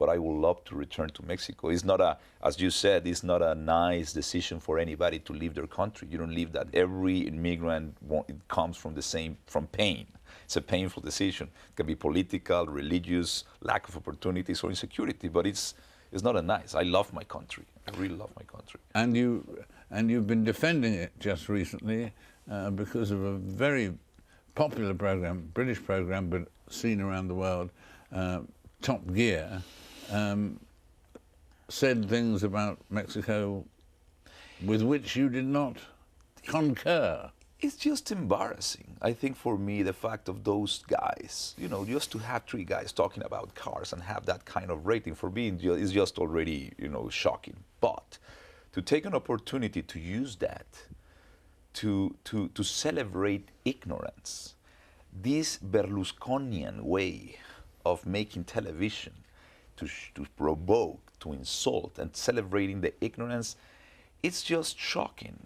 but I would love to return to Mexico. It's not a, as you said, it's not a nice decision for anybody to leave their country. You don't leave that. Every immigrant, it comes from pain. It's a painful decision. It can be political, religious, lack of opportunities, or insecurity, but it's not a nice. I love my country. I really love my country. And you've been defending it just recently because of a very popular program, British program, but seen around the world, Top Gear, said things about Mexico with which you did not concur. It's just embarrassing. I think for me, the fact of those guys, you know, just to have 3 guys talking about cars and have that kind of rating for me is just already, you know, shocking. But to take an opportunity to use that to celebrate ignorance, this Berlusconian way of making television to provoke, to insult, and celebrating the ignorance, it's just shocking.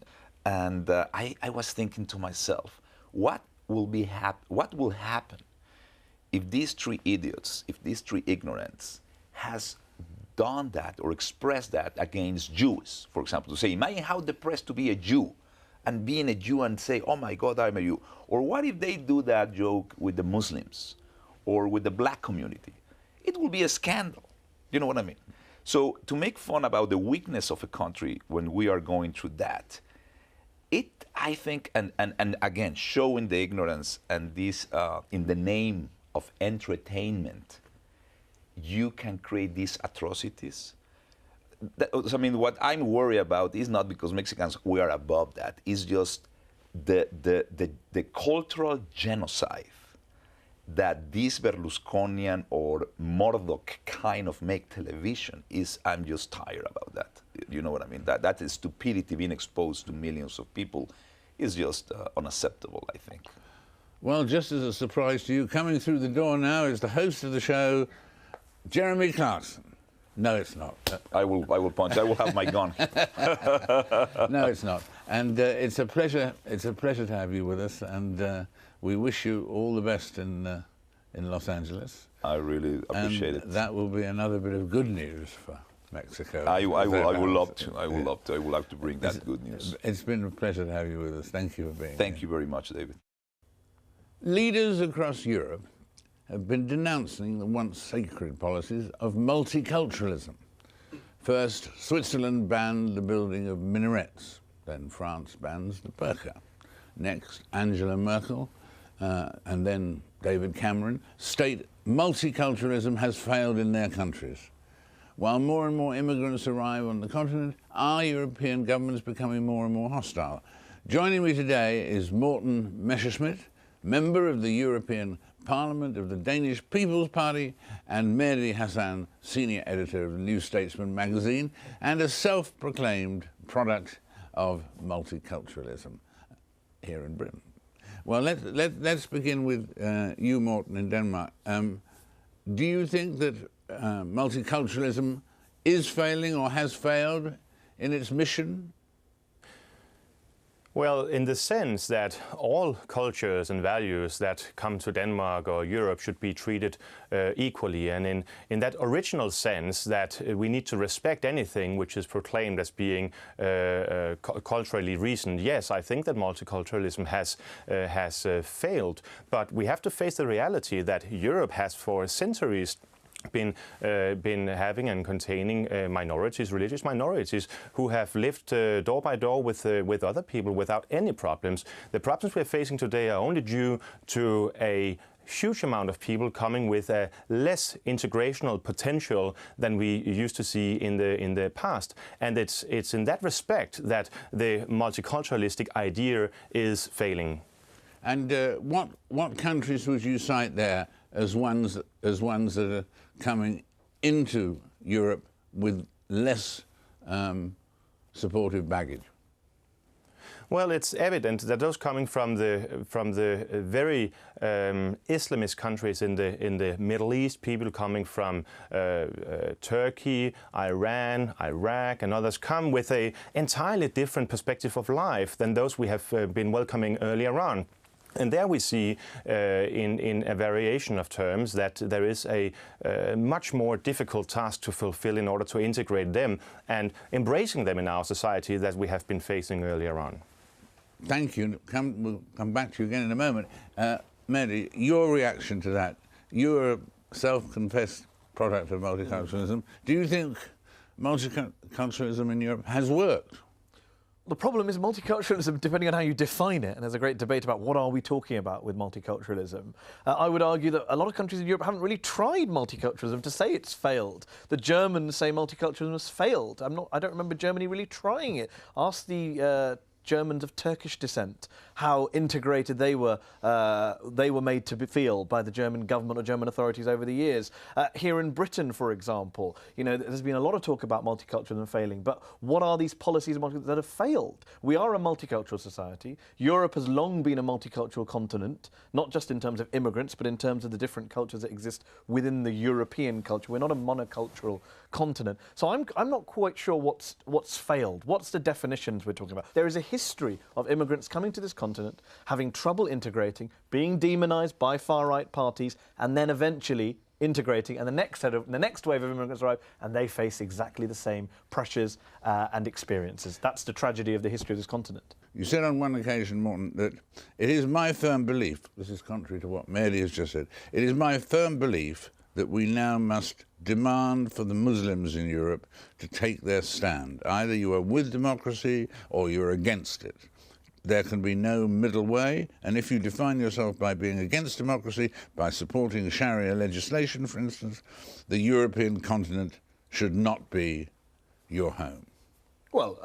And I was thinking to myself, what will happen if these 3 idiots, if these 3 ignorants has done that or expressed that against Jews, for example, to say, imagine how depressed to be a Jew and being a Jew and say, oh my God, I'm a Jew. Or what if they do that joke with the Muslims or with the black community? It will be a scandal. You know what I mean? So to make fun about the weakness of a country when we are going through that, I think, and again, showing the ignorance and this in the name of entertainment, you can create these atrocities. I mean, what I'm worried about is not because Mexicans, we are above that. It's just the cultural genocide that this Berlusconian or Murdoch kind of make television is. I'm just tired about that. You know what I mean? That is stupidity being exposed to millions of people is just unacceptable, I think. Well, just as a surprise to you, coming through the door now is the host of the show, Jeremy Clarkson. No, it's not. I will punch. I will have my gun. No, it's not. And it's a pleasure. It's a pleasure to have you with us. And we wish you all the best in Los Angeles. I really appreciate it. That will be another bit of good news for Mexico. I would love to. I would love to. I would like to bring that good news. It's been a pleasure to have you with us. Thank you for being here. Thank you very much, David. Leaders across Europe have been denouncing the once sacred policies of multiculturalism. First, Switzerland banned the building of minarets. Then France bans the burqa. Next, Angela Merkel and then David Cameron state multiculturalism has failed in their countries. While more and more immigrants arrive on the continent, are European governments becoming more and more hostile? Joining me today is Morten Messerschmidt, member of the European Parliament of the Danish People's Party, and Mehdi Hassan, senior editor of the New Statesman magazine, and a self-proclaimed product of multiculturalism here in Britain. Well, let's begin with you, Morten, in Denmark. Do you think that multiculturalism is failing or has failed in its mission? Well, in the sense that all cultures and values that come to Denmark or Europe should be treated equally, and in that original sense that we need to respect anything which is proclaimed as being culturally reasoned, yes, I think that multiculturalism has failed. But we have to face the reality that Europe has for centuries been having and containing minorities, religious minorities, who have lived door by door with other people without any problems. The problems we're facing today are only due to a huge amount of people coming with a less integrational potential than we used to see in the past, and it's in that respect that the multiculturalistic idea is failing. And what countries would you cite there as ones that are coming into Europe with less supportive baggage? Well, it's evident that those coming from the very Islamist countries in the Middle East, people coming from Turkey, Iran, Iraq, and others, come with an entirely different perspective of life than those we have been welcoming earlier on. And there we see, in a variation of terms, that there is a much more difficult task to fulfill in order to integrate them and embracing them in our society that we have been facing earlier on. Thank you. We'll come back to you again in a moment. Mehdi, your reaction to that? You're a self-confessed product of multiculturalism. Do you think multiculturalism in Europe has worked? The problem is multiculturalism, depending on how you define it, and there's a great debate about what are we talking about with multiculturalism. I would argue that a lot of countries in Europe haven't really tried multiculturalism to say it's failed. The Germans say multiculturalism has failed. I don't remember Germany really trying it. Ask the Germans of Turkish descent how integrated they were made to feel by the German government or German authorities over the years. Here in Britain, for example, there's been a lot of talk about multiculturalism failing, but what are these policies that have failed? We are a multicultural society. Europe has long been a multicultural continent, not just in terms of immigrants, but in terms of the different cultures that exist within the European culture. We're not a monocultural continent. So I'm not quite sure what's failed. What's the definitions we're talking about? There is a history of immigrants coming to this continent, having trouble integrating, being demonized by far-right parties, and then eventually integrating, and the next wave of immigrants arrive, and they face exactly the same pressures and experiences. That's the tragedy of the history of this continent. You said on one occasion, Morton, that it is my firm belief, this is contrary to what Mehdi has just said, it is my firm belief that we now must demand for the Muslims in Europe to take their stand. Either you are with democracy or you're against it. There can be no middle way, and if you define yourself by being against democracy, by supporting Sharia legislation, for instance, the European continent should not be your home. Well,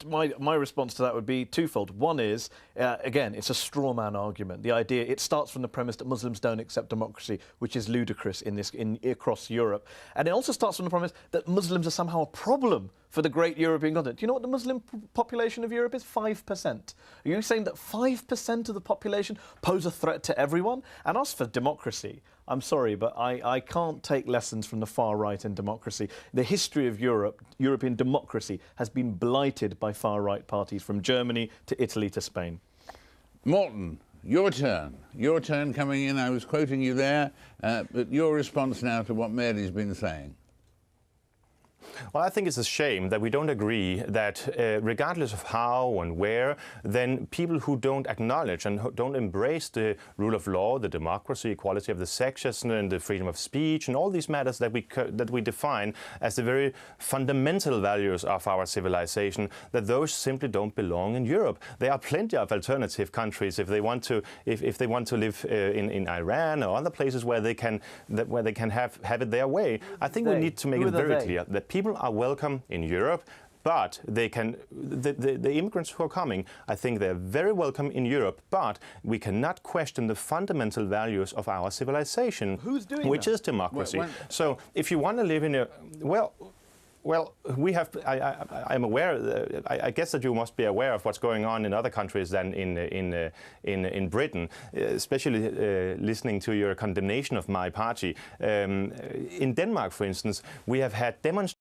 my response to that would be twofold. One is, again, it's a straw man argument. The idea, it starts from the premise that Muslims don't accept democracy, which is ludicrous across Europe. And it also starts from the premise that Muslims are somehow a problem for the great European continent. Do you know what the Muslim population of Europe is? 5%. Are you saying that 5% of the population pose a threat to everyone? And as for democracy, I'm sorry, but I can't take lessons from the far right in democracy. The history of European democracy has been blighted by far right parties from Germany to Italy to Spain. Morton, your turn. Your turn coming in. I was quoting you there, but your response now to what Mehdi's been saying. Well, I think it's a shame that we don't agree that regardless of how and where, then people who don't acknowledge and don't embrace the rule of law, the democracy, equality of the sexes, and the freedom of speech, and all these matters that we define as the very fundamental values of our civilization, that those simply don't belong in Europe. There are plenty of alternative countries if they want to live in Iran or other places where they can have it their way. I think we need to make it very clear that people are welcome in Europe, but the immigrants who are coming, I think they're very welcome in Europe, but we cannot question the fundamental values of our civilization, which is democracy. So if you want to live in a, well, we have. I'm aware. I guess that you must be aware of what's going on in other countries than in Britain, especially listening to your condemnation of my party. In Denmark, for instance, we have had demonstrations